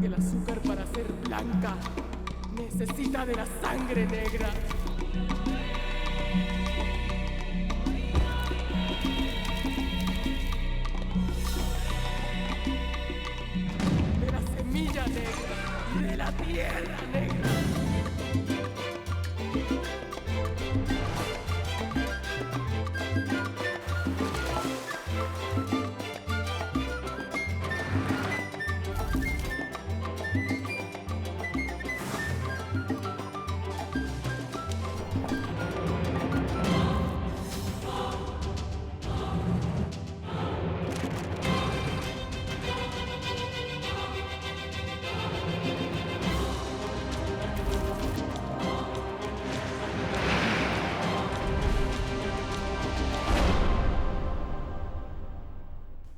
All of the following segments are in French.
El azúcar para ser blanca necesita de la sangre negra. De la semilla negra, de la tierra negra.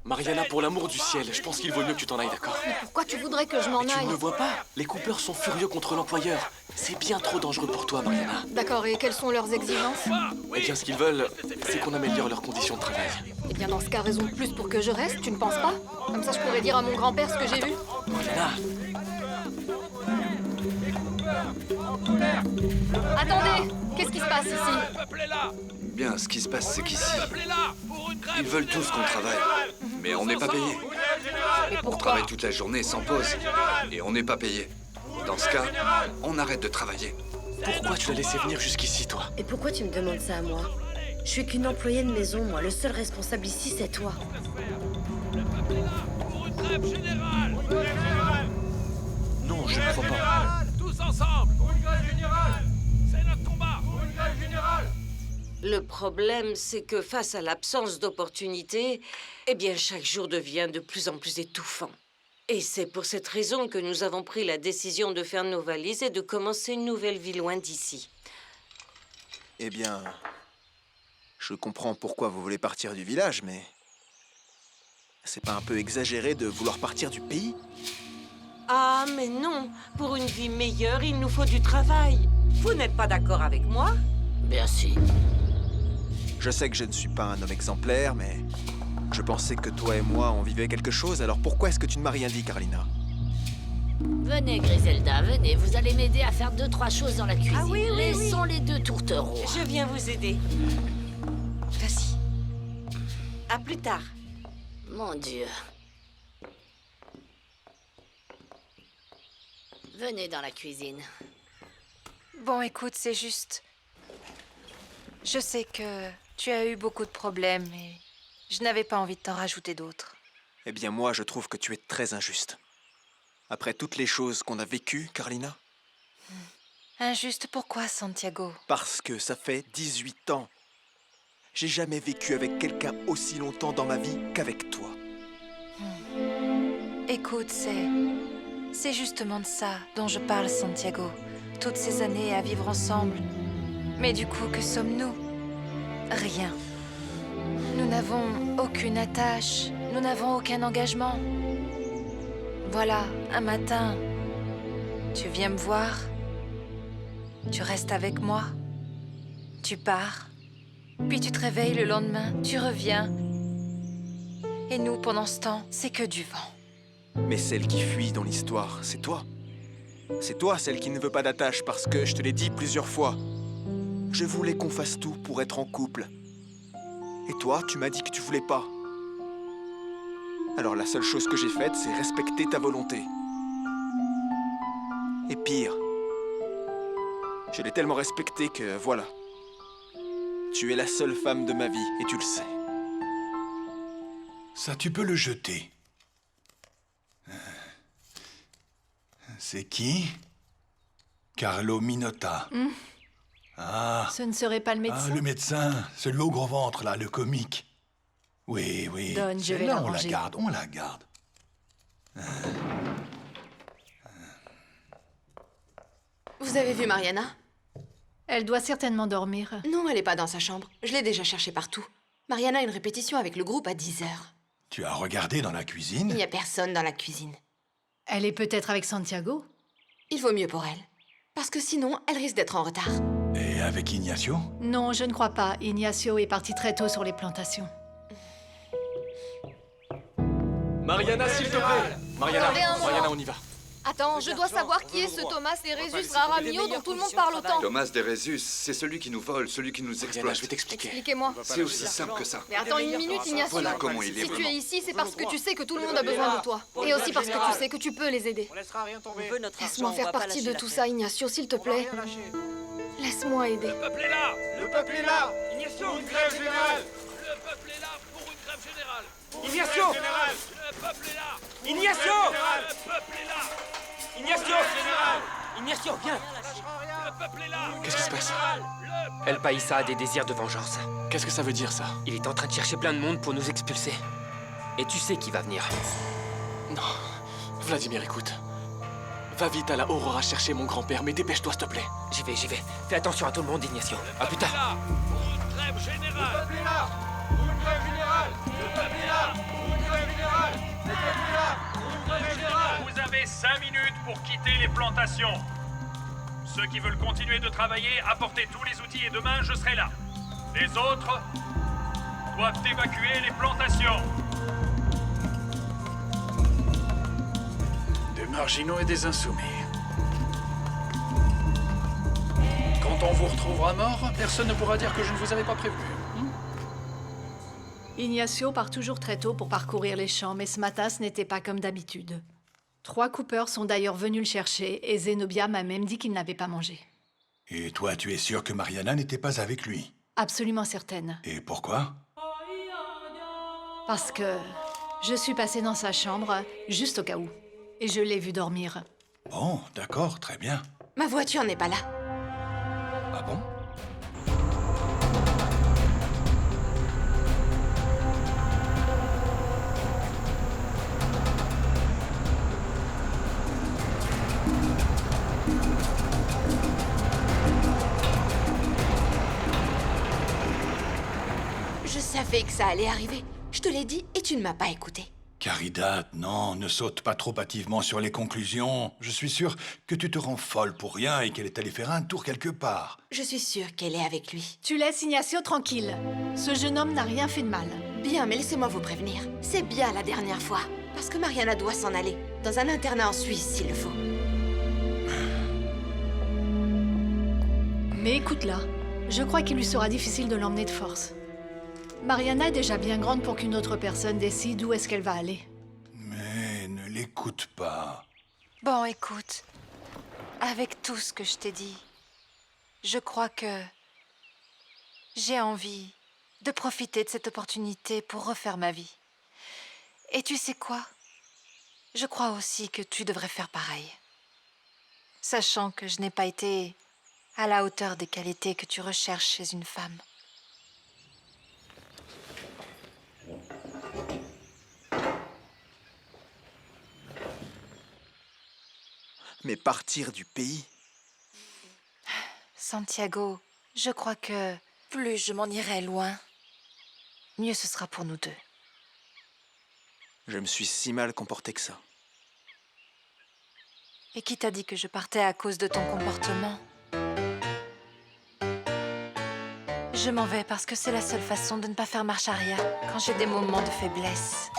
Mariana, pour l'amour du ciel, je pense qu'il vaut mieux que tu t'en ailles, d'accord? Mais pourquoi tu voudrais que je m'en Tu aille? ne le vois pas? Les Coopers sont furieux contre l'employeur. C'est bien trop dangereux pour toi, Mariana. D'accord, et quelles sont leurs exigences? Eh bien, ce qu'ils veulent, c'est qu'on améliore leurs conditions de travail. Eh bien, dans ce cas, raison de plus pour que je reste, tu ne penses pas? Comme ça, je pourrais dire à mon grand-père ce que j'ai vu. Mariana! Attendez! Qu'est-ce qui se passe ici? Bien, ce qui se passe, c'est qu'ici, ils veulent tous qu'on travaille. Mais on n'est pas payé. Et On pourquoi? travaille toute la journée sans pause. Et on n'est pas payé. Dans ce cas, on arrête de travailler. Pourquoi tu l'as laissé venir jusqu'ici, toi? Et pourquoi tu me demandes ça à moi? Je suis qu'une employée de maison, moi. Le seul responsable ici, c'est toi. Non, je ne crois pas. Tous ensemble! Pour une grève générale! C'est notre combat! Pour une grève générale! Le problème, c'est que face à l'absence d'opportunités, eh bien, chaque jour devient de plus en plus étouffant. Et c'est pour cette raison que nous avons pris la décision de faire nos valises et de commencer une nouvelle vie loin d'ici. Eh bien, je comprends pourquoi vous voulez partir du village, mais... c'est pas un peu exagéré de vouloir partir du pays? Ah, mais non! Pour une vie meilleure, il nous faut du travail. Vous n'êtes pas d'accord avec moi? Bien si. Je sais que je ne suis pas un homme exemplaire, mais... je pensais que toi et moi, on vivait quelque chose, alors pourquoi est-ce que tu ne m'as rien dit, Carlina? Venez, Griselda, venez. Vous allez m'aider à faire 2-3 choses dans la cuisine. Ah oui, oui, Laissons les deux tourtereaux. Je viens vous aider. Vas-y. À plus tard. Mon Dieu. Venez dans la cuisine. Bon, écoute, c'est juste... je sais que tu as eu beaucoup de problèmes et je n'avais pas envie de t'en rajouter d'autres. Eh bien, moi, je trouve que tu es très injuste. Après toutes les choses qu'on a vécues, Carlina? Injuste pourquoi, Santiago? Parce que ça fait 18 ans. J'ai jamais vécu avec quelqu'un aussi longtemps dans ma vie qu'avec toi. Écoute, c'est justement de ça dont je parle, Santiago. Toutes ces années à vivre ensemble. Mais du coup, que sommes-nous? Rien. Nous n'avons aucune attache. Nous n'avons aucun engagement. Voilà, un matin, tu viens me voir. Tu restes avec moi. Tu pars. Puis tu te réveilles le lendemain. Tu reviens. Et nous, pendant ce temps, c'est que du vent. Mais celle qui fuit dans l'histoire, c'est toi. C'est toi celle qui ne veut pas d'attache parce que, je te l'ai dit plusieurs fois, je voulais qu'on fasse tout pour être en couple. Et toi, tu m'as dit que tu voulais pas. Alors la seule chose que j'ai faite, c'est respecter ta volonté. Et pire, je l'ai tellement respectée que, voilà. Tu es la seule femme de ma vie, et tu le sais. Ça, tu peux le jeter. C'est qui? Carlo Minotta. Ah. Ce ne serait pas le médecin? Ah, le médecin, celui au gros ventre, là, le comique. Oui, oui. Donne, je vais Celle-là, la on la ranger. garde, on la garde. Vous avez vu Mariana? Elle doit certainement dormir. Non, elle est pas dans sa chambre. Je l'ai déjà cherchée partout. Mariana a une répétition avec le groupe à 10 heures. Tu as regardé dans la Il cuisine? n'y a personne dans la cuisine. Elle est peut-être avec Santiago? Il vaut mieux pour elle. Parce que sinon, elle risque d'être en retard. Et avec Ignacio? Non, je ne crois pas. Ignacio est parti très tôt sur les plantations. Mariana, s'il te plaît! Mariana, on y va. Attends, je dois savoir qui est ce Thomas Eresus Raramio dont tout le monde parle autant. Thomas Deresus, c'est celui qui nous vole, celui qui nous Mariana, exploite. je vais t'expliquer. Expliquez-moi. C'est aussi simple que ça. Mais attends une minute, Ignacio. Voilà comment il est Si tu vraiment. es ici, c'est parce que tu sais que tout le monde a besoin de toi. Et aussi parce que tu sais que tu peux les aider. Laisse-moi faire partie de tout ça, Ignacio, s'il te plaît. Laisse-moi aider. Le peuple est là. Le peuple est là. Ignacio, Pour une grève générale. le peuple est là pour une grève générale. Ignacio. Le peuple est là. Ignacio. Le peuple est là. Ignacio. Ignacio, viens. Le peuple est là. Qu'est-ce qui se passe? El Paisa a des désirs de vengeance. Qu'est-ce que ça veut dire, ça? Il est en train de chercher plein de monde pour nous expulser. Et tu sais qui va venir. Non. Vladimir, écoute. Va vite à la Aurora chercher mon grand-père, mais dépêche-toi, s'il te plaît. J'y vais. Fais attention à tout le monde, Ignacio. À plus tard. Là pour une grève générale. Le peuple est là. Pour une grève générale. Le peuple est là. Pour une grève générale. Le peuple est là. Pour une grève générale. Vous avez 5 minutes pour quitter les plantations. Ceux qui veulent continuer de travailler, apportez tous les outils et demain, je serai là. Les autres doivent évacuer les plantations. Des marginaux et des insoumis. Quand on vous retrouvera mort, personne ne pourra dire que je ne vous avais pas prévenu. Ignacio part toujours très tôt pour parcourir les champs, mais ce matin, ce n'était pas comme d'habitude. 3 coupeurs sont d'ailleurs venus le chercher et Zenobia m'a même dit qu'il n'avait pas mangé. Et toi, tu es sûr que Mariana n'était pas avec lui? Absolument certaine. Et pourquoi? Parce que je suis passée dans sa chambre juste au cas où. Et je l'ai vu dormir. Bon, d'accord, très bien. Ma voiture n'est pas là. Ah bon? Je savais que ça allait arriver. Je te l'ai dit et tu ne m'as pas écouté. Caridad, non, ne saute pas trop hâtivement sur les conclusions. Je suis sûr que tu te rends folle pour rien et qu'elle est allée faire un tour quelque part. Je suis sûre qu'elle est avec lui. Tu laisses Ignacio tranquille. Ce jeune homme n'a rien fait de mal. Bien, mais laissez-moi vous prévenir. C'est bien la dernière fois. Parce que Mariana doit s'en aller. Dans un internat en Suisse, s'il le faut. Mais écoute-la. Je crois qu'il lui sera difficile de l'emmener de force. Mariana est déjà bien grande pour qu'une autre personne décide où est-ce qu'elle va aller. Mais ne l'écoute pas. Bon, écoute. Avec tout ce que je t'ai dit, je crois que j'ai envie de profiter de cette opportunité pour refaire ma vie. Et tu sais quoi? Je crois aussi que tu devrais faire pareil. Sachant que je n'ai pas été à la hauteur des qualités que tu recherches chez une femme. Mais partir du pays? Santiago, je crois que plus je m'en irai loin, mieux ce sera pour nous deux. Je me suis si mal comporté que ça. Et qui t'a dit que je partais à cause de ton comportement? Je m'en vais parce que c'est la seule façon de ne pas faire marche arrière quand j'ai des moments de faiblesse.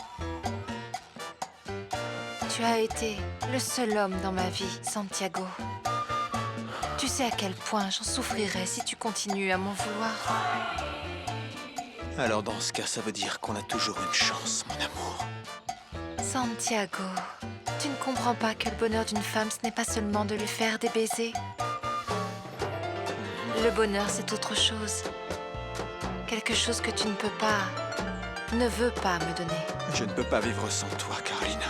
Tu as été le seul homme dans ma vie, Santiago. Tu sais à quel point j'en souffrirais si tu continues à m'en vouloir. Alors dans ce cas, ça veut dire qu'on a toujours une chance, mon amour. Santiago, tu ne comprends pas que le bonheur d'une femme, ce n'est pas seulement de lui faire des baisers. Le bonheur, c'est autre chose. Quelque chose que tu ne peux pas, ne veux pas me donner. Je ne peux pas vivre sans toi, Carolina.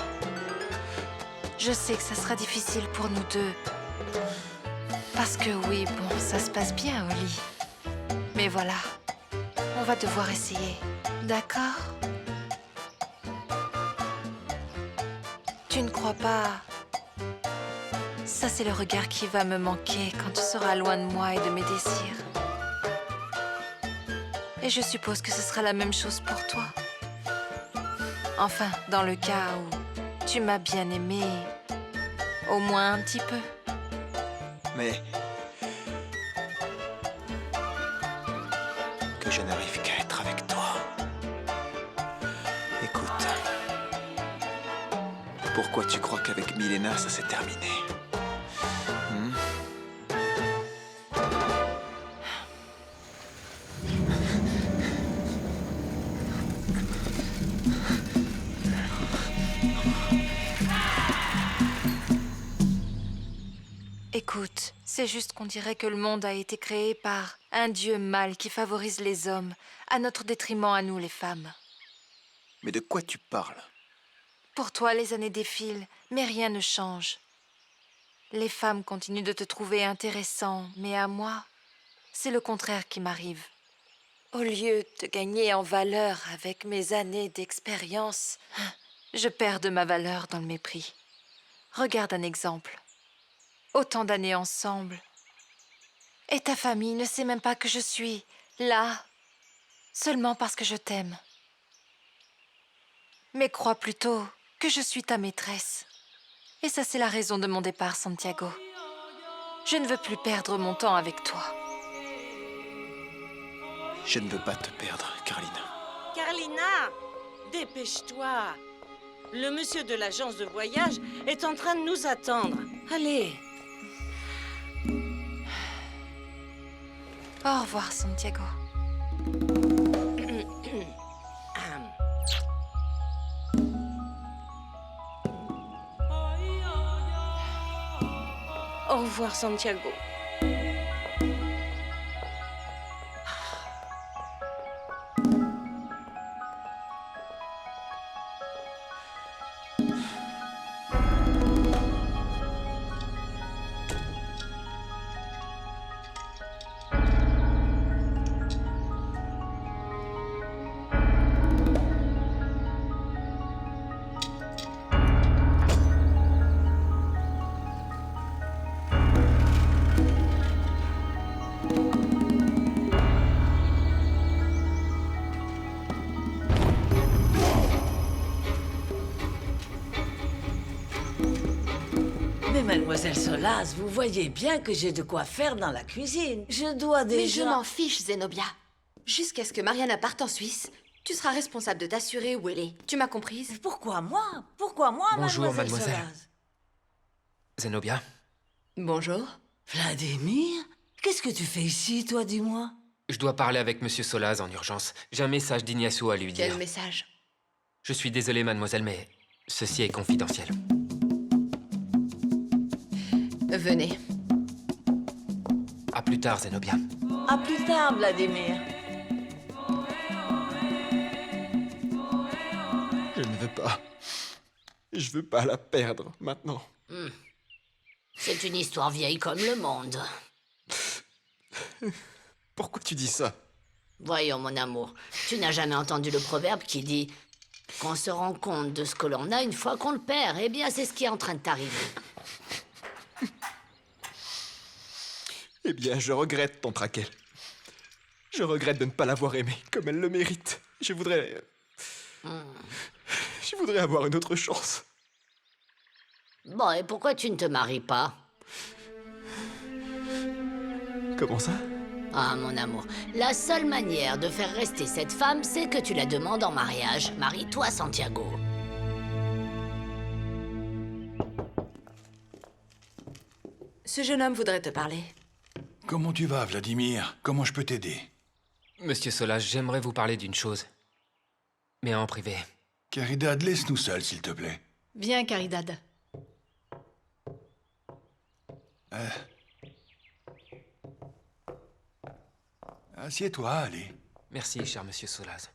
Je sais que ça sera difficile pour nous deux. Parce que oui, bon, ça se passe bien au lit. Mais voilà, on va devoir essayer. D'accord? Tu ne crois pas? Ça, c'est le regard qui va me manquer quand tu seras loin de moi et de mes désirs. Et je suppose que ce sera la même chose pour toi. Enfin, dans le cas où tu m'as bien aimé, au moins un petit peu. Mais que je n'arrive qu'à être avec toi. Écoute, Pourquoi tu crois qu'avec Milena, ça s'est terminé? Écoute, c'est juste qu'on dirait que le monde a été créé par un dieu mâle qui favorise les hommes, à notre détriment à nous les femmes. Mais de quoi tu parles? Pour toi, les années défilent, mais rien ne change. Les femmes continuent de te trouver intéressant, mais à moi, c'est le contraire qui m'arrive. Au lieu de gagner en valeur avec mes années d'expérience, je perds de ma valeur dans le mépris. Regarde un exemple. Autant d'années ensemble. Et ta famille ne sait même pas que je suis là, seulement parce que je t'aime. Mais crois plutôt que je suis ta maîtresse. Et ça, c'est la raison de mon départ, Santiago. Je ne veux plus perdre mon temps avec toi. Je ne veux pas te perdre, Carlina. Carlina, dépêche-toi. Le monsieur de l'agence de voyage est en train de nous attendre. Allez. Au revoir, Santiago. Au revoir, Santiago. Mademoiselle Solaz, vous voyez bien que j'ai de quoi faire dans la cuisine. Je dois déjà... Mais je m'en fiche, Zenobia. Jusqu'à ce que Mariana parte en Suisse, tu seras responsable de t'assurer où elle est. Tu m'as comprise? Pourquoi moi? Pourquoi moi, Bonjour, mademoiselle mademoiselle. Zenobia. Bonjour. Vladimir? Qu'est-ce que tu fais ici, toi, dis-moi? Je dois parler avec Monsieur Solaz en urgence. J'ai un message d'Ignacio à lui dire. Quel message? Je suis désolé, mademoiselle, mais ceci est confidentiel. Venez. À plus tard, Zenobia. À plus tard, Vladimir. Je ne veux pas. Je veux pas la perdre, maintenant. C'est une histoire vieille comme le monde. Pourquoi tu dis ça? Voyons, mon amour, tu n'as jamais entendu le proverbe qui dit qu'on se rend compte de ce que l'on a une fois qu'on le perd. Eh bien, c'est ce qui est en train de t'arriver. Eh bien, je regrette, tante Raquel. Je regrette de ne pas l'avoir aimée comme elle le mérite. Je voudrais avoir une autre chance. Bon, et pourquoi tu ne te maries pas? Comment ça? Ah, mon amour, la seule manière de faire rester cette femme, c'est que tu la demandes en mariage. Marie-toi, Santiago. Ce jeune homme voudrait te parler. Comment tu vas, Vladimir? Comment je peux t'aider? Monsieur Solaz, j'aimerais vous parler d'une chose. Mais en privé. Caridad, laisse-nous seuls, s'il te plaît. Viens, Caridad. Assieds-toi, allez. Merci, cher Monsieur Solaz.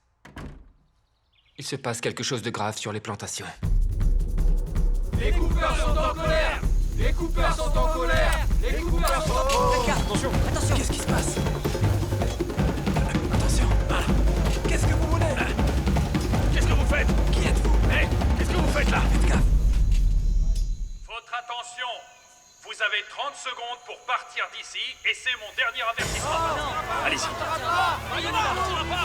Il se passe quelque chose de grave sur les plantations. Les coupeurs sont en colère! Les coupeurs sont en colère! Les coupeurs sont en colère! Attention, attention! Qu'est-ce qui se passe? Attention! Qu'est-ce que vous voulez? Qu'est-ce que vous faites? Qui êtes-vous? Hé, qu'est-ce que vous faites là? Faites gaffe! Votre attention! Vous avez 30 secondes pour partir d'ici, et c'est mon dernier avertissement. Allez-y.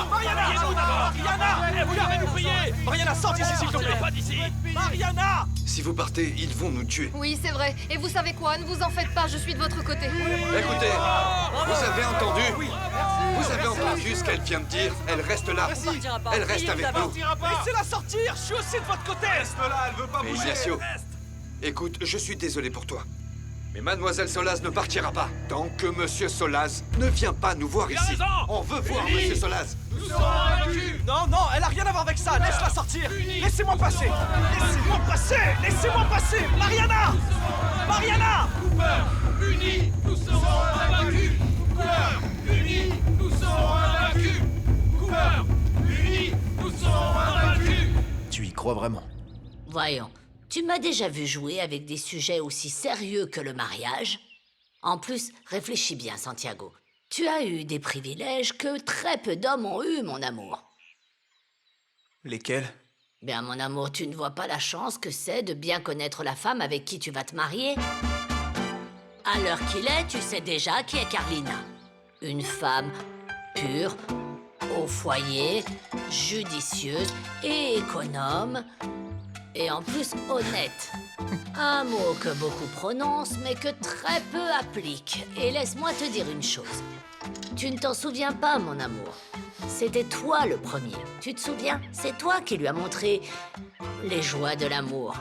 Mariana, vous l'avez nous prier. Mariana, sors d'ici, s'il te plaît. Pas d'ici. Mariana. Si vous partez, ils vont nous tuer. Oui, c'est vrai. Et vous savez quoi? Ne vous en faites pas, je suis de votre côté. Écoutez, vous avez entendu? Vous avez entendu ce qu'elle vient de dire? Elle reste là. Elle reste avec nous. Laissez-la sortir. Je suis aussi de votre côté. Reste là, elle veut pas Mais bouger. Ignacio, écoute, je suis désolé pour toi. Mais Mademoiselle Solaz ne partira pas tant que Monsieur Solaz ne vient pas nous voir ici. On veut voir Monsieur Solaz. Nous serons invaincus. Non, non, elle a rien à voir avec ça. Laisse-la sortir. Laissez-moi passer. Laissez-moi passer. Laissez-moi passer. Mariana. Mariana. Cooper, unis, nous serons invaincus. Cooper, unis, nous serons invaincus. Cooper, unis, nous serons invaincus. Tu y crois vraiment? Voyons, tu m'as déjà vu jouer avec des sujets aussi sérieux que le mariage? En plus, réfléchis bien, Santiago. Tu as eu des privilèges que très peu d'hommes ont eu, mon amour. Lesquels? Bien, mon amour, tu ne vois pas la chance que c'est de bien connaître la femme avec qui tu vas te marier? À l'heure qu'il est, tu sais déjà qui est Carlina. Une femme pure, au foyer, judicieuse et économe, et en plus honnête. Un mot que beaucoup prononcent, mais que très peu appliquent. Et laisse-moi te dire une chose. Tu ne t'en souviens pas, mon amour. C'était toi le premier. Tu te souviens? C'est toi qui lui as montré les joies de l'amour.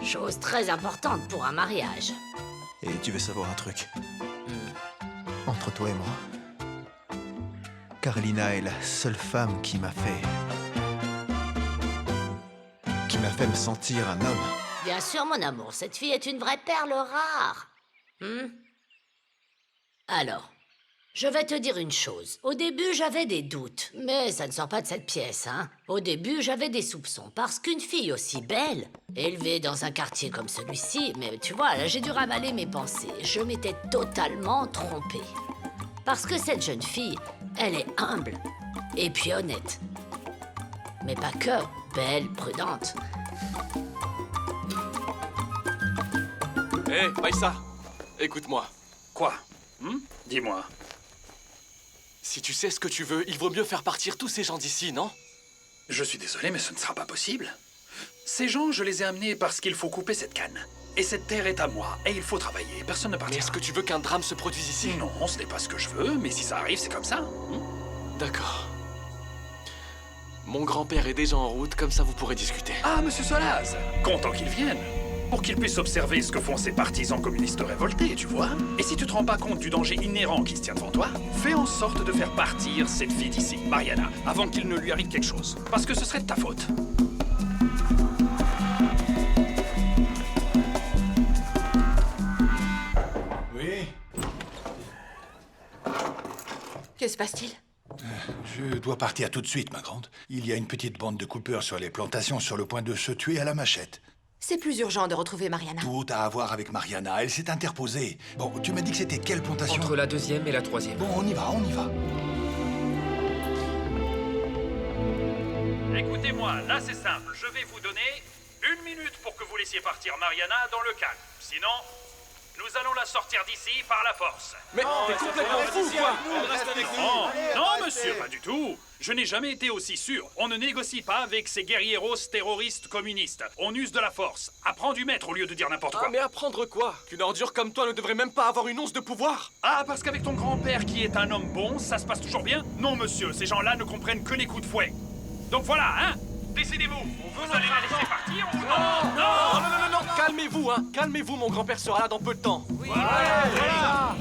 Chose très importante pour un mariage. Et tu veux savoir un truc? Entre toi et moi, Carlina est la seule femme qui m'a fait me sentir un homme. Bien sûr, mon amour, cette fille est une vraie perle rare. Alors, je vais te dire une chose. Au début, j'avais des doutes, mais ça ne sort pas de cette pièce, hein. Au début, j'avais des soupçons, parce qu'une fille aussi belle, élevée dans un quartier comme celui-ci, mais tu vois, là, j'ai dû ravaler mes pensées. Je m'étais totalement trompée. Parce que cette jeune fille, elle est humble, et puis honnête. Mais pas que, belle, prudente. Hé, Maïssa, écoute-moi. Quoi? Dis-moi. Si tu sais ce que tu veux, il vaut mieux faire partir tous ces gens d'ici, non? Je suis désolé, mais ce ne sera pas possible. Ces gens, je les ai amenés parce qu'il faut couper cette canne. Et cette terre est à moi, et il faut travailler. Personne ne partira. Mais est-ce que tu veux qu'un drame se produise ici? Non, ce n'est pas ce que je veux, mais si ça arrive, c'est comme ça. D'accord. Mon grand-père est déjà en route, comme ça vous pourrez discuter. Ah, Monsieur Solaz! Content qu'il vienne. Pour qu'il puisse observer ce que font ces partisans communistes révoltés, tu vois. Et si tu te rends pas compte du danger inhérent qui se tient devant toi, fais en sorte de faire partir cette fille d'ici, Mariana, avant qu'il ne lui arrive quelque chose. Parce que ce serait de ta faute. Oui? Que se passe-t-il? Je dois partir tout de suite, ma grande. Il y a une petite bande de coupeurs sur les plantations sur le point de se tuer à la machette. C'est plus urgent de retrouver Mariana. Tout a à voir avec Mariana. Elle s'est interposée. Bon, tu m'as dit que c'était quelle plantation? Entre la 2e et la 3e. Bon, on y va, on y va. Écoutez-moi, là c'est simple. Je vais vous donner 1 minute pour que vous laissiez partir Mariana dans le calme. Sinon, nous allons la sortir d'ici par la force. Mais t'es complètement fou, quoi! Non, monsieur, pas du tout. Je n'ai jamais été aussi sûr. On ne négocie pas avec ces guerrieros terroristes communistes. On use de la force. Apprends du maître au lieu de dire n'importe quoi. Ah, mais apprendre quoi? Qu'une ordure comme toi ne devrait même pas avoir une once de pouvoir? Ah, parce qu'avec ton grand-père qui est un homme bon, ça se passe toujours bien? Non, monsieur, ces gens-là ne comprennent que les coups de fouet. Donc voilà, hein? Décidez-vous. Vous allez la laisser partir ou non? Non, calmez-vous, hein. Calmez-vous, mon grand-père sera là dans peu de temps. Voilà.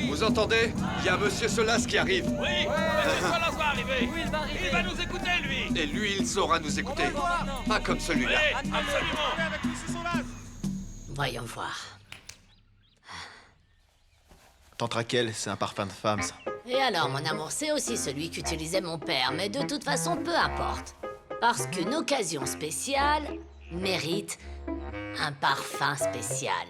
Vous entendez? Il y a Monsieur Solaz qui arrive. Oui, Monsieur Solaz va arriver. Oui, il va arriver. Il va nous écouter, lui. Et lui, il saura nous écouter. Pas comme celui-là. Oui, absolument. Voyons voir. Tantraquel, c'est un parfum de femme, ça. Et alors, mon amour, c'est aussi celui qu'utilisait mon père, mais de toute façon, peu importe. Parce qu'une occasion spéciale mérite un parfum spécial.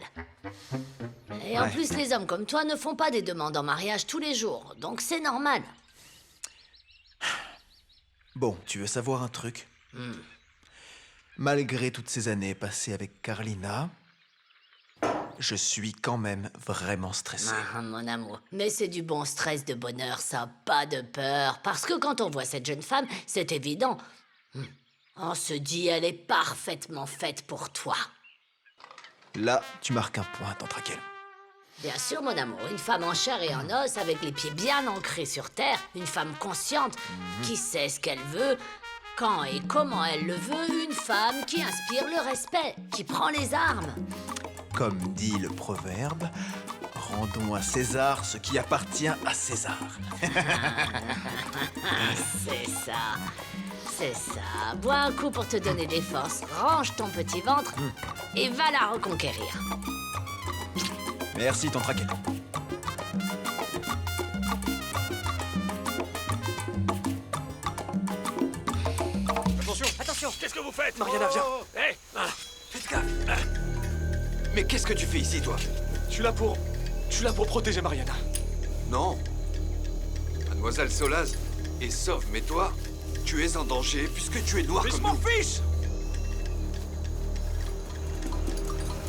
Et en plus, les hommes comme toi ne font pas des demandes en mariage tous les jours, donc c'est normal. Bon, tu veux savoir un truc? Malgré toutes ces années passées avec Carlina, je suis quand même vraiment stressé. Ah, mon amour. Mais c'est du bon stress de bonheur, ça, pas de peur. Parce que quand on voit cette jeune femme, c'est évident. On se dit, elle est parfaitement faite pour toi. Là, tu marques un point, Tante Raquel. Bien sûr, mon amour, une femme en chair et en os, avec les pieds bien ancrés sur terre, une femme consciente, qui sait ce qu'elle veut, quand et comment elle le veut, une femme qui inspire le respect, qui prend les armes. Comme dit le proverbe, rendons à César ce qui appartient à César. C'est ça. C'est ça. Bois un coup pour te donner des forces, range ton petit ventre et va la reconquérir. Merci, Tante Raquel. Attention, attention. Qu'est-ce que vous faites? Mariana, viens. Hé, Faites gaffe. Mais qu'est-ce que tu fais ici, toi? Je suis là pour protéger Mariana. Non. Mademoiselle Solaz est sauve, mais toi, tu es en danger puisque tu es noir comme nous. Fils!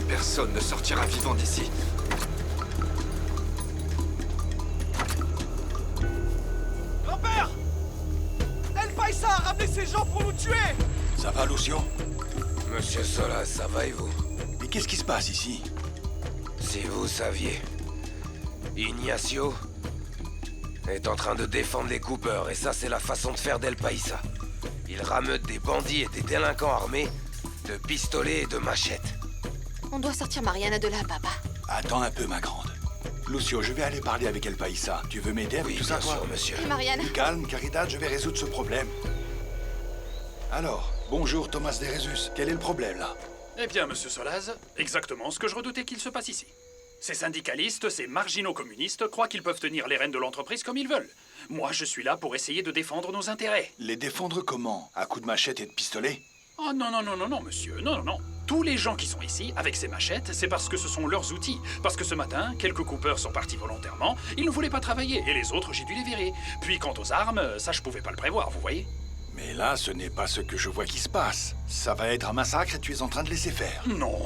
Personne ne sortira vivant d'ici. Grand-père! El Paisa a ramené ces gens pour nous tuer! Ça va, Lucio? Monsieur Solaz, ça va et vous? Mais qu'est-ce qui se passe ici? Si vous saviez, Ignacio est en train de défendre les Coopers, et ça, c'est la façon de faire d'El Paisa. Il rameute des bandits et des délinquants armés, de pistolets et de machettes. On doit sortir Mariana de là, papa. Attends un peu, ma grande. Lucio, je vais aller parler avec El Paisa. Tu veux m'aider avec tout ça, toi? Bien sûr, monsieur. Et Mariana? Calme, Caridad, je vais résoudre ce problème. Alors, bonjour, Thomas de Rezus. Quel est le problème, là? Eh bien, monsieur Solaz, exactement ce que je redoutais qu'il se passe ici. Ces syndicalistes, ces marginaux communistes croient qu'ils peuvent tenir les rênes de l'entreprise comme ils veulent. Moi, je suis là pour essayer de défendre nos intérêts. Les défendre comment? À coups de machette et de pistolet? Oh non, non, non, non, non, monsieur, non, non, non. Tous les gens qui sont ici, avec ces machettes, c'est parce que ce sont leurs outils. Parce que ce matin, quelques coupeurs sont partis volontairement, ils ne voulaient pas travailler, et les autres, j'ai dû les virer. Puis quant aux armes, ça je pouvais pas le prévoir, vous voyez. Mais là, ce n'est pas ce que je vois qui se passe. Ça va être un massacre et tu es en train de laisser faire. Non,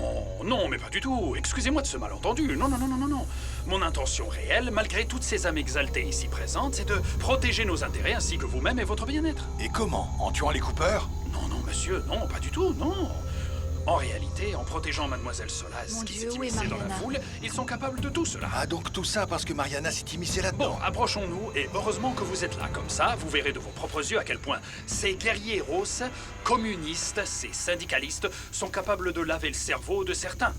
non, mais pas du tout. Excusez-moi de ce malentendu. Non, non, non, non, non, non. Mon intention réelle, malgré toutes ces âmes exaltées ici présentes, c'est de protéger nos intérêts ainsi que vous-même et votre bien-être. Et comment? En tuant les coupeurs? Non, non, monsieur, non, pas du tout, non. En réalité, en protégeant Mademoiselle Solaz, Mon qui Dieu, s'est où est immiscée dans la Mariana? foule, ils sont capables de tout cela. Ah, donc tout ça parce que Mariana s'est immiscée là-dedans. Bon, approchons-nous, et heureusement que vous êtes là. Comme ça, vous verrez de vos propres yeux à quel point ces guerrieros, communistes, ces syndicalistes, sont capables de laver le cerveau de certains.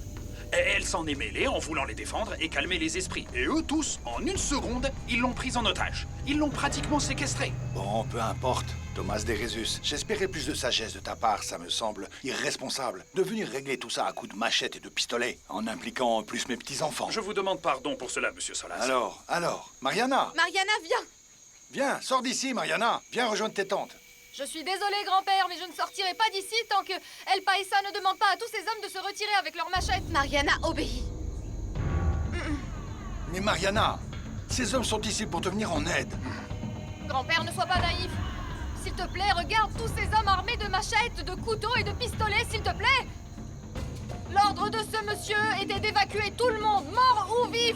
Et elle s'en est mêlée en voulant les défendre et calmer les esprits. Et eux tous, en une seconde, ils l'ont prise en otage. Ils l'ont pratiquement séquestrée. Bon, peu importe. Thomas de Rezus, j'espérais plus de sagesse de ta part, ça me semble irresponsable. De venir régler tout ça à coups de machette et de pistolet, en impliquant en plus mes petits-enfants. Je vous demande pardon pour cela, monsieur Solaz. Alors, Mariana! Mariana, viens! Viens, sors d'ici, Mariana! Viens rejoindre tes tantes. Je suis désolée, grand-père, mais je ne sortirai pas d'ici tant que El Paisa ne demande pas à tous ces hommes de se retirer avec leurs machettes. Mariana, obéis. Mais Mariana, ces hommes sont ici pour te venir en aide. Grand-père, ne sois pas naïf. S'il te plaît, regarde tous ces hommes armés de machettes, de couteaux et de pistolets, s'il te plaît. L'ordre de ce monsieur était d'évacuer tout le monde, mort ou vif.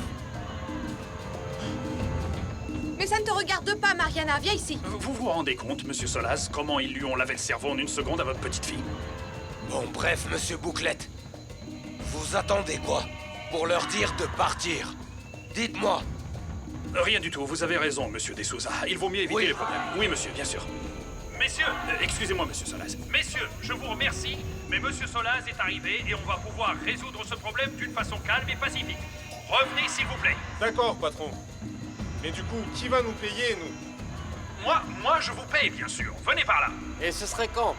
Mais ça ne te regarde pas, Mariana. Viens ici. Vous vous rendez compte, monsieur Solaz, comment ils lui ont lavé le cerveau en une seconde à votre petite fille? Bon, bref, monsieur Bouclette. Vous attendez quoi? Pour leur dire de partir? Dites-moi. Rien du tout, vous avez raison, monsieur De Souza. Il vaut mieux éviter les problèmes. Oui, monsieur, bien sûr. Messieurs, excusez-moi, monsieur Solaz. Messieurs, je vous remercie, mais monsieur Solaz est arrivé et on va pouvoir résoudre ce problème d'une façon calme et pacifique. Revenez, s'il vous plaît. D'accord, patron. Mais du coup, qui va nous payer, nous? Moi, je vous paye, bien sûr. Venez par là. Et ce serait quand?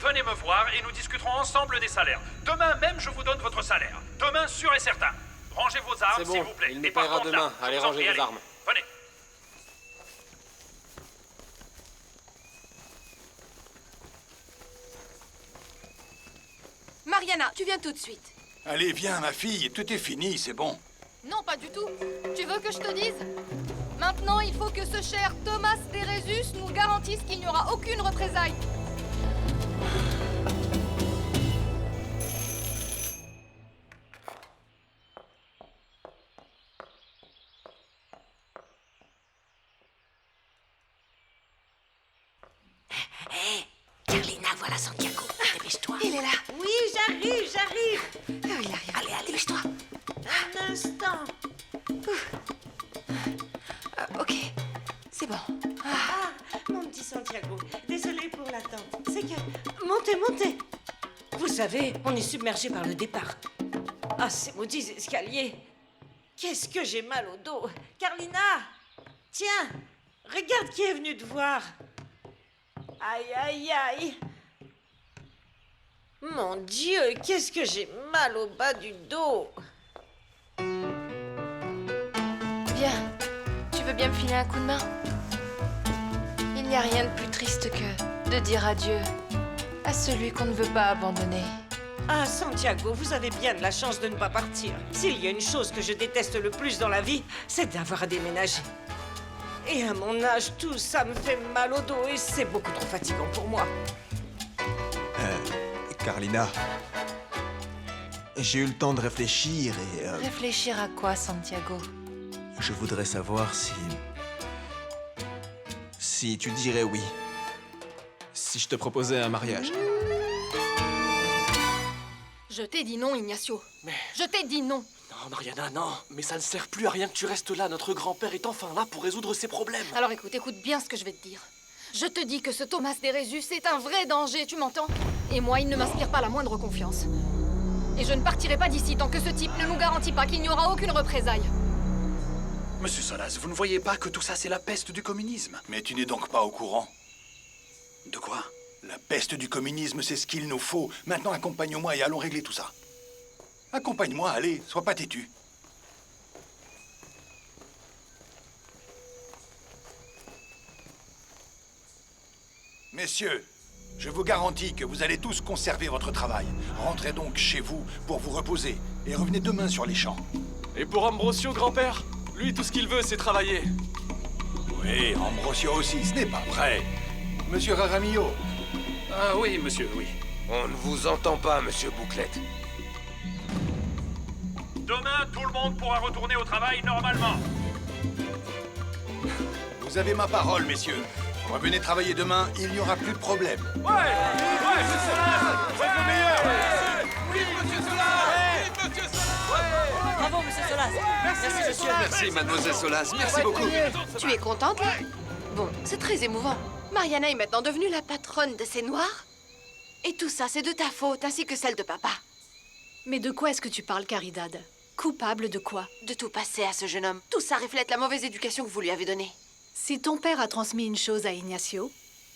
Venez me voir et nous discuterons ensemble des salaires. Demain même, je vous donne votre salaire. Demain, sûr et certain. Rangez vos armes, C'est bon, s'il vous plaît. il nous Et par paiera contre, demain. là, Allez, je vous en rangez prie, vos armes. Venez. Mariana, tu viens tout de suite. Allez, viens, ma fille, tout est fini, c'est bon. Non, pas du tout. Tu veux que je te dise? Maintenant, il faut que ce cher Thomas de Rezus nous garantisse qu'il n'y aura aucune représaille. Santiago. Dépêche-toi. Il est là. Oui, j'arrive. Oh, il arrive. Allez, dépêche-toi. Un instant. Ok, c'est bon. Ah, mon petit Santiago, désolé pour l'attente. C'est que... Montez. Vous savez, on est submergé par le départ. Ah, ces maudits escaliers. Qu'est-ce que j'ai mal au dos. Carlina, tiens, regarde qui est venu te voir. Aïe. Mon Dieu, qu'est-ce que j'ai mal au bas du dos. Bien. Tu veux bien me filer un coup de main? Il n'y a rien de plus triste que de dire adieu à celui qu'on ne veut pas abandonner. Ah, Santiago, vous avez bien de la chance de ne pas partir. S'il y a une chose que je déteste le plus dans la vie, c'est d'avoir à déménager. Et à mon âge, tout ça me fait mal au dos et c'est beaucoup trop fatigant pour moi. Carlina, j'ai eu le temps de réfléchir et... Réfléchir à quoi, Santiago? Je voudrais savoir si tu dirais oui. Si je te proposais un mariage. Je t'ai dit non, Ignacio. Mais... Je t'ai dit non. Non, Mariana, non. Mais ça ne sert plus à rien que tu restes là. Notre grand-père est enfin là pour résoudre ses problèmes. Alors écoute bien ce que je vais te dire. Je te dis que ce Thomas Derezus est un vrai danger, tu m'entends? Et moi, il ne m'inspire pas la moindre confiance. Et je ne partirai pas d'ici tant que ce type ne nous garantit pas qu'il n'y aura aucune représaille. Monsieur Solas, vous ne voyez pas que tout ça, c'est la peste du communisme? Mais tu n'es donc pas au courant? De quoi? La peste du communisme, c'est ce qu'il nous faut. Maintenant, accompagne-moi et allons régler tout ça. Accompagne-moi, allez, sois pas têtu. Messieurs, je vous garantis que vous allez tous conserver votre travail. Rentrez donc chez vous pour vous reposer et revenez demain sur les champs. Et pour Ambrosio, grand-père? Lui, tout ce qu'il veut, c'est travailler. Oui, Ambrosio aussi, ce n'est pas vrai. Monsieur Raramillo. Ah oui, monsieur, oui. On ne vous entend pas, monsieur Bouclette. Demain, tout le monde pourra retourner au travail normalement. Vous avez ma parole, messieurs. Revenez travailler demain, il n'y aura plus de problème. Ouais, monsieur Solas, c'est le meilleur. Oui, monsieur Solas. Monsieur Solas. Bravo, monsieur Solas. Merci, monsieur. Merci, mademoiselle Solas. Merci beaucoup. Tu es contente, là? Bon, c'est très émouvant. Mariana est maintenant devenue la patronne de ces Noirs. Et tout ça, c'est de ta faute, ainsi que celle de papa. Mais de quoi est-ce que tu parles, Caridad? Coupable de quoi? De tout passer à ce jeune homme. Tout ça reflète la mauvaise éducation que vous lui avez donnée. Si ton père a transmis une chose à Ignacio,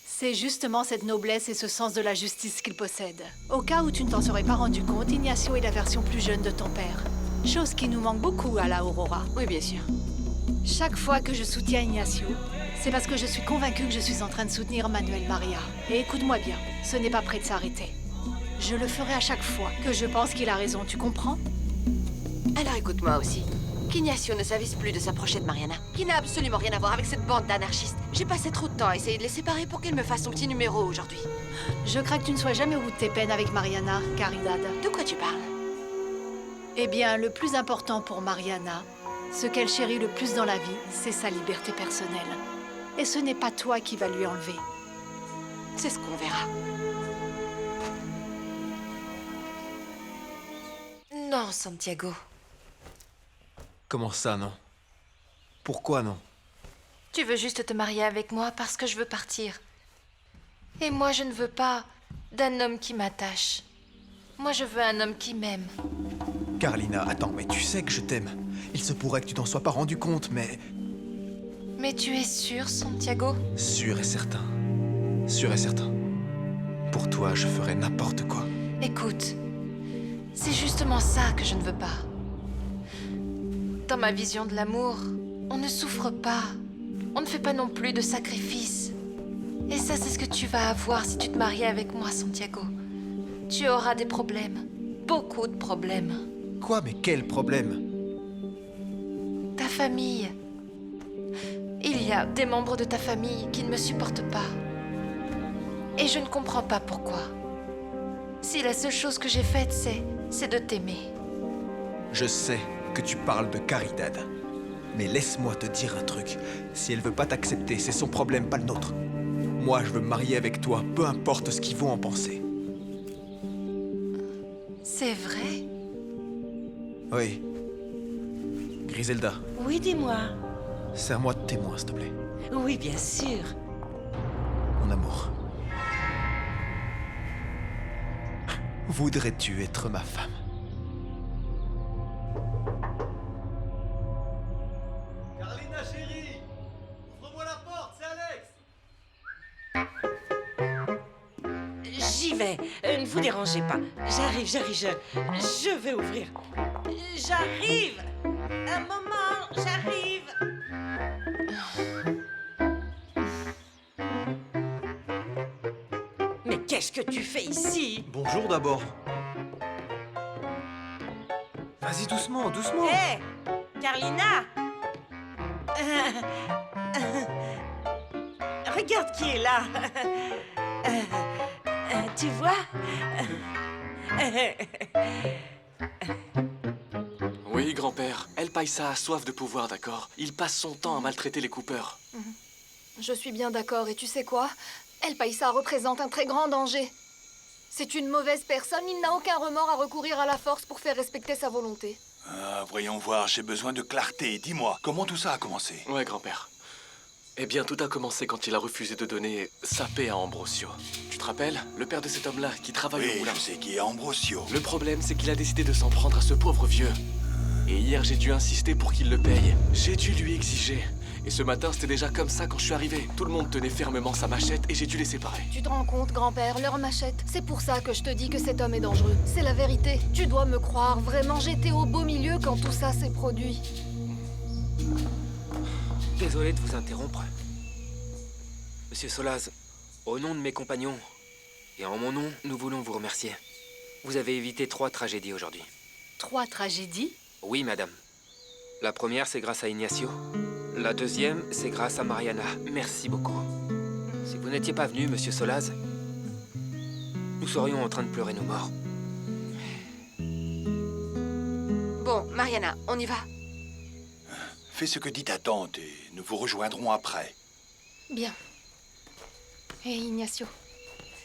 c'est justement cette noblesse et ce sens de la justice qu'il possède. Au cas où tu ne t'en serais pas rendu compte, Ignacio est la version plus jeune de ton père. Chose qui nous manque beaucoup à la Aurora. Oui, bien sûr. Chaque fois que je soutiens Ignacio, c'est parce que je suis convaincue que je suis en train de soutenir Manuel Maria. Et écoute-moi bien, ce n'est pas prêt de s'arrêter. Je le ferai à chaque fois que je pense qu'il a raison, tu comprends? Alors écoute-moi aussi. Qu'Ignacio ne s'avise plus de s'approcher de Mariana, qui n'a absolument rien à voir avec cette bande d'anarchistes. J'ai passé trop de temps à essayer de les séparer pour qu'elle me fasse son petit numéro aujourd'hui. Je crains que tu ne sois jamais au bout de tes peines avec Mariana, Caridad. De quoi tu parles? Eh bien, le plus important pour Mariana, ce qu'elle chérit le plus dans la vie, c'est sa liberté personnelle. Et ce n'est pas toi qui vas lui enlever. C'est ce qu'on verra. Non, Santiago. Comment ça, non? Pourquoi non? Tu veux juste te marier avec moi parce que je veux partir. Et moi, je ne veux pas d'un homme qui m'attache. Moi, je veux un homme qui m'aime. Carlina, attends, mais tu sais que je t'aime. Il se pourrait que tu t'en sois pas rendu compte, mais... Mais tu es sûr, Santiago? Sûr et certain. Sûr et certain. Pour toi, je ferais n'importe quoi. Écoute, c'est justement ça que je ne veux pas. Dans ma vision de l'amour, on ne souffre pas. On ne fait pas non plus de sacrifices. Et ça, c'est ce que tu vas avoir si tu te maries avec moi, Santiago. Tu auras des problèmes. Beaucoup de problèmes. Quoi? Mais quel problème? Ta famille. Il y a des membres de ta famille qui ne me supportent pas. Et je ne comprends pas pourquoi. Si la seule chose que j'ai faite, c'est de t'aimer. Je sais que tu parles de Caridad. Mais laisse-moi te dire un truc. Si elle veut pas t'accepter, c'est son problème, pas le nôtre. Moi, je veux me marier avec toi, peu importe ce qu'ils vont en penser. C'est vrai? Oui. Griselda, Oui, dis-moi. serre-moi de témoin, s'il te plaît. Oui, bien sûr. Mon amour. Voudrais-tu être ma femme? Carlina chérie, ouvre-moi la porte, c'est Alex. J'y vais. Ne vous dérangez pas. J'arrive. Je vais ouvrir. J'arrive. Un moment, j'arrive. Mais qu'est-ce que tu fais ici? Bonjour d'abord. Vas-y doucement, doucement. Hé, Carlina. Regarde qui est là. Tu vois? Oui, grand-père. El Paisa a soif de pouvoir, d'accord? Il passe son temps à maltraiter les Cooper. Je suis bien d'accord, et tu sais quoi? El Paisa représente un très grand danger. C'est une mauvaise personne, il n'a aucun remords à recourir à la force pour faire respecter sa volonté. Voyons voir, j'ai besoin de clarté. Dis-moi, comment tout ça a commencé? Ouais, grand-père. Eh bien, tout a commencé quand il a refusé de donner sa paix à Ambrosio. Tu te rappelles? Le père de cet homme-là qui travaille au moulin. Oui, je sais qui est Ambrosio. Le problème, c'est qu'il a décidé de s'en prendre à ce pauvre vieux. Et hier, j'ai dû insister pour qu'il le paye. J'ai dû lui exiger. Et ce matin, c'était déjà comme ça quand je suis arrivé. Tout le monde tenait fermement sa machette et j'ai dû les séparer. Tu te rends compte, grand-père, leur machette? C'est pour ça que je te dis que cet homme est dangereux. C'est la vérité. Tu dois me croire, vraiment, j'étais au beau milieu quand tout ça s'est produit. Désolé de vous interrompre. Monsieur Solaz, au nom de mes compagnons et en mon nom, nous voulons vous remercier. Vous avez évité 3 tragédies aujourd'hui. 3 tragédies? Oui, madame. La première, c'est grâce à Ignacio. La deuxième, c'est grâce à Mariana. Merci beaucoup. Si vous n'étiez pas venu, monsieur Solaz, nous serions en train de pleurer nos morts. Bon, Mariana, on y va? Fais ce que dit ta tante et nous vous rejoindrons après. Bien. Et Ignacio,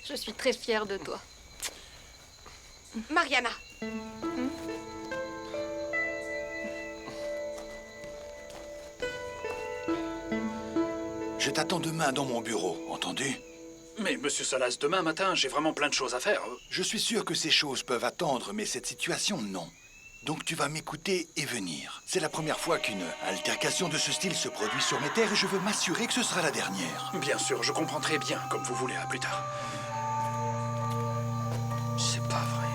je suis très fière de toi. Mariana! Je t'attends demain dans mon bureau, entendu? Mais, monsieur Solaz, demain matin, j'ai vraiment plein de choses à faire. Je suis sûr que ces choses peuvent attendre, mais cette situation, non. Donc tu vas m'écouter et venir. C'est la première fois qu'une altercation de ce style se produit sur mes terres et je veux m'assurer que ce sera la dernière. Bien sûr, je comprends très bien, comme vous voulez, à plus tard. C'est pas vrai.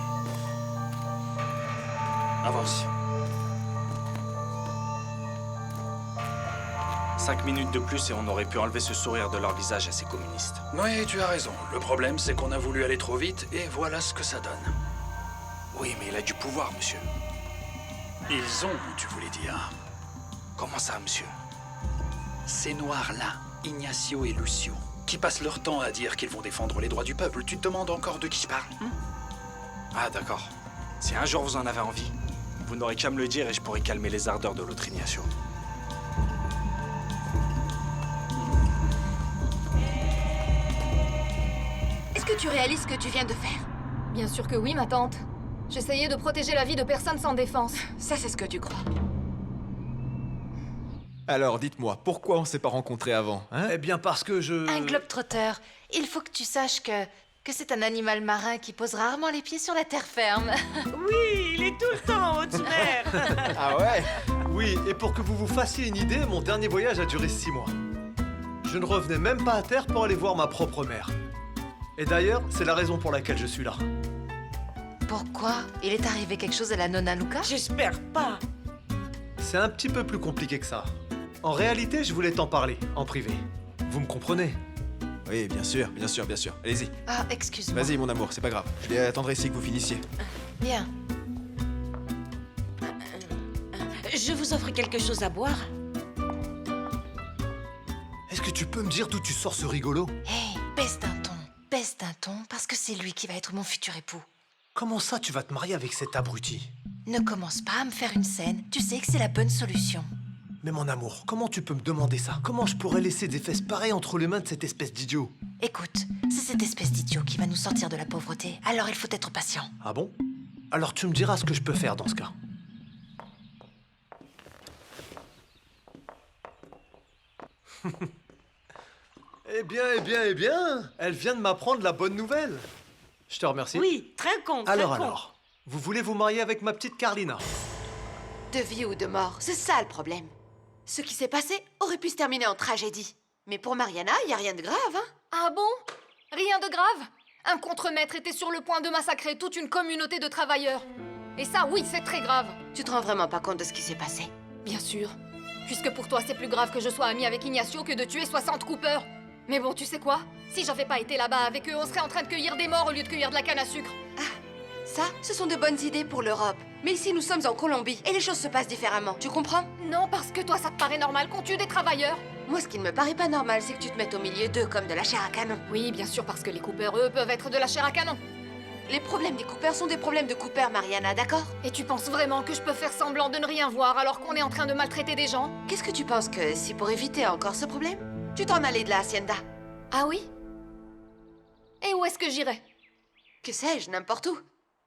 Avance. 5 minutes de plus et on aurait pu enlever ce sourire de leur visage à ces communistes. Oui, tu as raison. Le problème, c'est qu'on a voulu aller trop vite et voilà ce que ça donne. Oui, mais il a du pouvoir, monsieur. Ils ont, tu voulais dire. Comment ça, monsieur? Ces noirs-là, Ignacio et Lucio, qui passent leur temps à dire qu'ils vont défendre les droits du peuple, tu te demandes encore de qui je parle? Ah, d'accord. Si un jour vous en avez envie, vous n'aurez qu'à me le dire et je pourrai calmer les ardeurs de l'autre Ignacio. Est-ce que tu réalises ce que tu viens de faire? Bien sûr que oui, ma tante. J'essayais de protéger la vie de personnes sans défense. Ça, c'est ce que tu crois. Alors, dites-moi, pourquoi on s'est pas rencontrés avant, hein? Eh bien, parce que je... Un globe-trotter. Il faut que tu saches que c'est un animal marin qui pose rarement les pieds sur la terre ferme. Oui, il est tout le temps en haute mer. Ah ouais? Oui, et pour que vous vous fassiez une idée, mon dernier voyage a duré 6 mois. Je ne revenais même pas à terre pour aller voir ma propre mère. Et d'ailleurs, c'est la raison pour laquelle je suis là. Pourquoi? Il est arrivé quelque chose à la nonna Luca? J'espère pas. C'est un petit peu plus compliqué que ça. En réalité, je voulais t'en parler, en privé. Vous me comprenez? Oui, bien sûr, bien sûr, bien sûr. Allez-y. Ah, excuse-moi. Vas-y, mon amour, c'est pas grave. Je vais attendre ici que vous finissiez. Bien. Je vous offre quelque chose à boire? Est-ce que tu peux me dire d'où tu sors ce rigolo? Hé, baisse d'un ton, parce que c'est lui qui va être mon futur époux. Comment ça, tu vas te marier avec cet abruti? Ne commence pas à me faire une scène, tu sais que c'est la bonne solution. Mais mon amour, comment tu peux me demander ça? Comment je pourrais laisser des fesses pareilles entre les mains de cette espèce d'idiot? Écoute, c'est cette espèce d'idiot qui va nous sortir de la pauvreté, alors il faut être patient. Ah bon? Alors tu me diras ce que je peux faire dans ce cas. Eh bien, elle vient de m'apprendre la bonne nouvelle. Je te remercie. Oui, très con, Alors, vous voulez vous marier avec ma petite Carlina? De vie ou de mort, c'est ça le problème. Ce qui s'est passé aurait pu se terminer en tragédie. Mais pour Mariana, il y a rien de grave, hein? Ah bon? Rien de grave? Un contremaître était sur le point de massacrer toute une communauté de travailleurs. Et ça, oui, c'est très grave. Tu te rends vraiment pas compte de ce qui s'est passé? Bien sûr. Puisque pour toi, c'est plus grave que je sois amie avec Ignacio que de tuer 60 coupeurs. Mais bon, tu sais quoi? Si j'avais pas été là-bas avec eux, on serait en train de cueillir des morts au lieu de cueillir de la canne à sucre. Ça, ce sont de bonnes idées pour l'Europe. Mais ici, nous sommes en Colombie et les choses se passent différemment. Tu comprends? Non, parce que toi, ça te paraît normal qu'on tue des travailleurs. Moi, ce qui ne me paraît pas normal, c'est que tu te mettes au milieu d'eux comme de la chair à canon. Oui, bien sûr, parce que les coupeurs, eux, peuvent être de la chair à canon. Les problèmes des coupeurs sont des problèmes de coupeurs, Mariana, d'accord? Et tu penses vraiment que je peux faire semblant de ne rien voir alors qu'on est en train de maltraiter des gens? Qu'est-ce que tu penses que si pour éviter encore ce problème, tu t'en allais de la hacienda? Ah oui? Et où est-ce que j'irai? Que sais-je, n'importe où.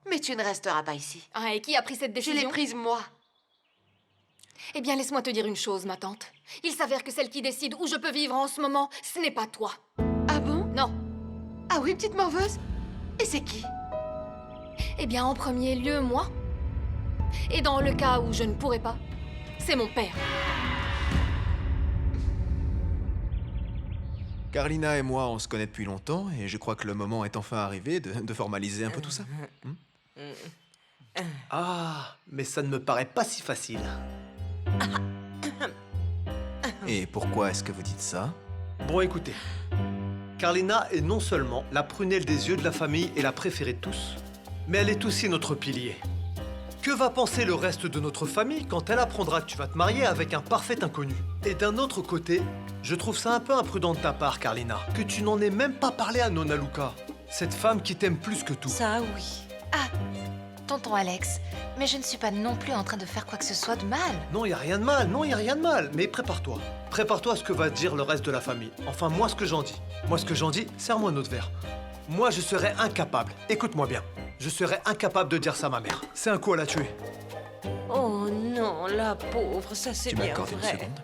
Mais tu ne resteras pas ici. Ah, et qui a pris cette décision? Je l'ai prise, moi. Eh bien, laisse-moi te dire une chose, ma tante. Il s'avère que celle qui décide où je peux vivre en ce moment, ce n'est pas toi. Ah bon? Non. Ah oui, petite morveuse? Et c'est qui? Eh bien, en premier lieu, moi. Et dans le cas où je ne pourrais pas, c'est mon père. Carlina et moi, on se connaît depuis longtemps et je crois que le moment est enfin arrivé de formaliser un peu tout ça. Ah, mais ça ne me paraît pas si facile. Et pourquoi est-ce que vous dites ça? Bon, écoutez. Carlina est non seulement la prunelle des yeux de la famille et la préférée de tous, mais elle est aussi notre pilier. Que va penser le reste de notre famille quand elle apprendra que tu vas te marier avec un parfait inconnu? Et d'un autre côté, je trouve ça un peu imprudent de ta part, Carlina, que tu n'en aies même pas parlé à Nonna Luca, cette femme qui t'aime plus que tout. Ça, oui. Ah, tonton Alex, mais je ne suis pas non plus en train de faire quoi que ce soit de mal. Non, il y a rien de mal, non, il y a rien de mal, mais prépare-toi. Prépare-toi à ce que va dire le reste de la famille. Enfin, moi, ce que j'en dis. Moi, ce que j'en dis, serre-moi un autre verre. Moi, je serais incapable, écoute-moi bien, je serais incapable de dire ça à ma mère. C'est un coup à la tuer. Oh non, la pauvre, ça c'est bien m'accordes une vrai. seconde?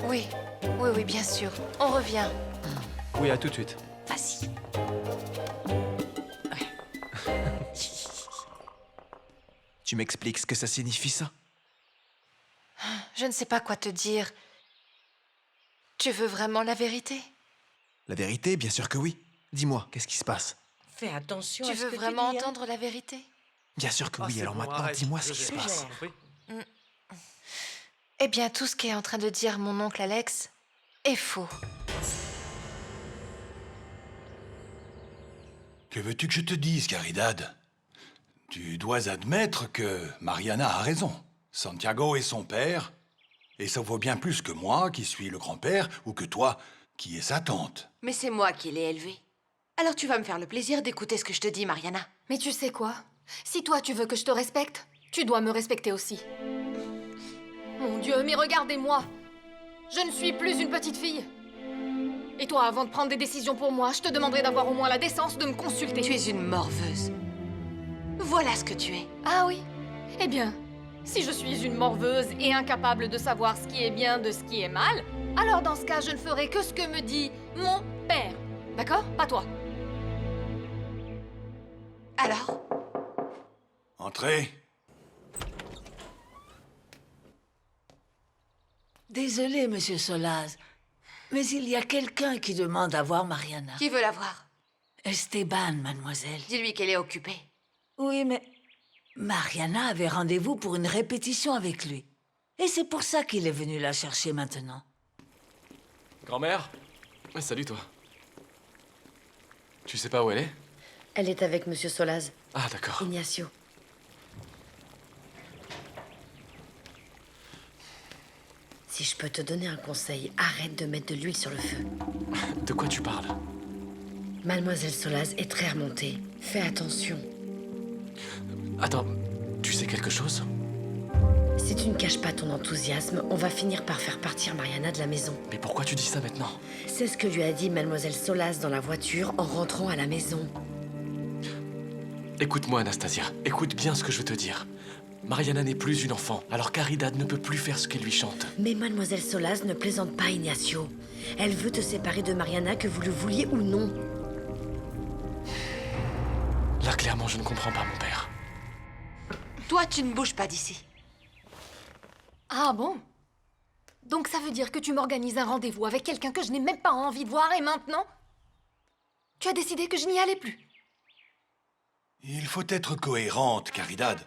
Oui, oui, bien sûr. On revient. Oui, à tout de suite. Vas-y. Tu m'expliques ce que ça signifie, ça? Je ne sais pas quoi te dire. Tu veux vraiment la vérité? La vérité, bien sûr que oui. Dis-moi, qu'est-ce qui se passe? Fais attention Tu à ce veux que vraiment tu dis, hein. entendre la vérité? Bien sûr que oui, c'est alors bon, maintenant, arrête, dis-moi ce je qui se gère. passe. Eh bien, tout ce qu'est en train de dire mon oncle Alex est faux. Que veux-tu que je te dise, Caridad? Tu dois admettre que Mariana a raison. Santiago est son père, et ça vaut bien plus que moi, qui suis le grand-père, ou que toi, qui es sa tante. Mais c'est moi qui l'ai élevée. Alors tu vas me faire le plaisir d'écouter ce que je te dis, Mariana. Mais tu sais quoi? Si toi tu veux que je te respecte, tu dois me respecter aussi. Mon Dieu, mais regardez-moi! Je ne suis plus une petite fille. Et toi, avant de prendre des décisions pour moi, je te demanderai d'avoir au moins la décence de me consulter. Tu es une morveuse. Voilà ce que tu es. Ah oui? Eh bien, si je suis une morveuse et incapable de savoir ce qui est bien de ce qui est mal, alors dans ce cas, je ne ferai que ce que me dit mon père. D'accord? Pas toi. Alors? Entrez. Désolé, monsieur Solaz, mais il y a quelqu'un qui demande à voir Mariana. Qui veut la voir? Esteban, mademoiselle. Dis-lui qu'elle est occupée. Oui, mais Mariana avait rendez-vous pour une répétition avec lui. Et c'est pour ça qu'il est venu la chercher maintenant. Grand-mère? Ouais, salut toi. Tu sais pas où elle est? Elle est avec Monsieur Solaz. Ah, d'accord. Ignacio. Si je peux te donner un conseil, arrête de mettre de l'huile sur le feu. De quoi tu parles? Mademoiselle Solaz est très remontée. Fais attention. Attends, tu sais quelque chose? Si tu ne caches pas ton enthousiasme, on va finir par faire partir Mariana de la maison. Mais pourquoi tu dis ça maintenant? C'est ce que lui a dit Mademoiselle Solas dans la voiture en rentrant à la maison. Écoute-moi, Anastasia. Écoute bien ce que je veux te dire. Mariana n'est plus une enfant, alors Caridad ne peut plus faire ce qu'elle lui chante. Mais Mademoiselle Solas ne plaisante pas, Ignacio. Elle veut te séparer de Mariana, que vous le vouliez ou non. Là, clairement, je ne comprends pas, mon père. Toi, tu ne bouges pas d'ici. Ah bon? Donc ça veut dire que tu m'organises un rendez-vous avec quelqu'un que je n'ai même pas envie de voir et maintenant? Tu as décidé que je n'y allais plus? Il faut être cohérente, Caridad.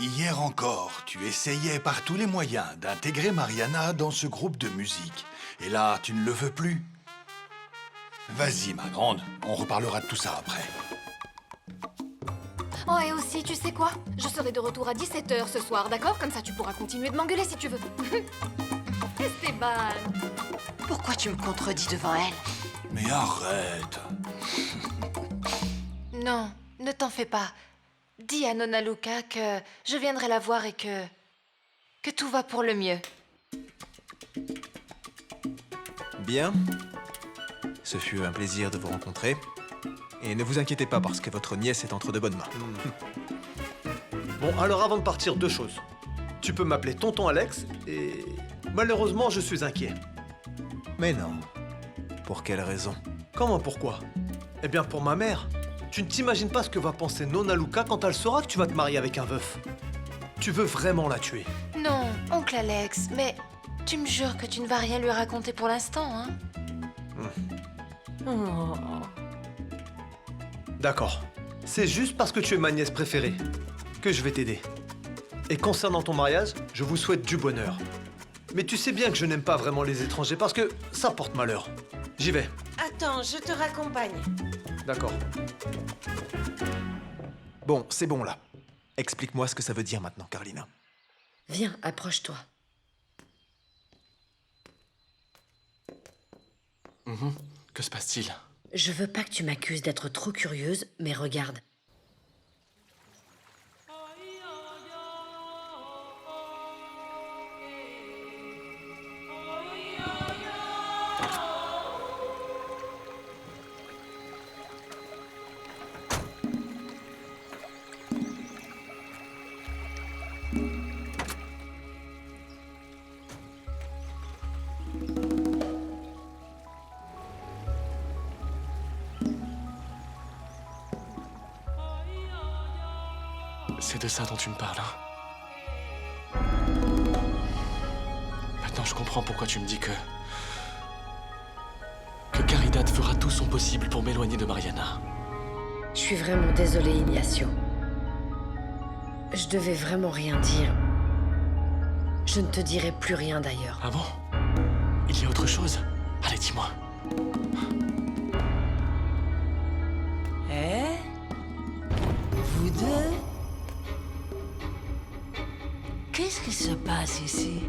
Hier encore, tu essayais par tous les moyens d'intégrer Mariana dans ce groupe de musique. Et là, tu ne le veux plus. Vas-y, ma grande, on reparlera de tout ça après. Oh, et aussi, tu sais quoi? Je serai de retour à 17h ce soir, d'accord? Comme ça, tu pourras continuer de m'engueuler si tu veux. Esteban! Pourquoi tu me contredis devant elle? Mais arrête! Non, ne t'en fais pas. Dis à Nonna Luca que je viendrai la voir et que tout va pour le mieux. Bien. Ce fut un plaisir de vous rencontrer. Et ne vous inquiétez pas parce que votre nièce est entre de bonnes mains. Bon, alors avant de partir, deux choses. Tu peux m'appeler Tonton Alex et... malheureusement, je suis inquiet. Mais non. Pour quelle raison? Comment pourquoi? Eh bien, pour ma mère. Tu ne t'imagines pas ce que va penser Nonna Luca quand elle saura que tu vas te marier avec un veuf. Tu veux vraiment la tuer? Non, oncle Alex, mais tu me jures que tu ne vas rien lui raconter pour l'instant, hein? Oh. D'accord. C'est juste parce que tu es ma nièce préférée que je vais t'aider. Et concernant ton mariage, je vous souhaite du bonheur. Mais tu sais bien que je n'aime pas vraiment les étrangers parce que ça porte malheur. J'y vais. Attends, je te raccompagne. D'accord. Bon, c'est bon là. Explique-moi ce que ça veut dire maintenant, Carlina. Viens, approche-toi. Que se passe-t-il? Je veux pas que tu m'accuses d'être trop curieuse, mais regarde. C'est de ça dont tu me parles, hein? Maintenant, je comprends pourquoi tu me dis que Caridad fera tout son possible pour m'éloigner de Mariana. Je suis vraiment désolée, Ignacio. Je devais vraiment rien dire. Je ne te dirai plus rien d'ailleurs. Ah bon? Il y a autre chose? Allez, dis-moi. Eh? Vous deux? Qu'est-ce qui se passe ici?